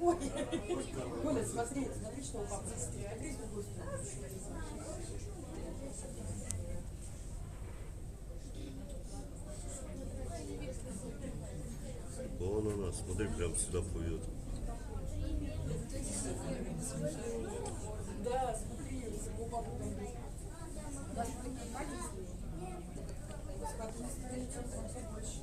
Ой, Коля, смотри, смотри, что у папы. Смотри, с другой стороны. Вон она, смотри, прям сюда плывет. Да, смотри, у папы там есть. Даже такие маленькие. Смотри, смотри, что там больше.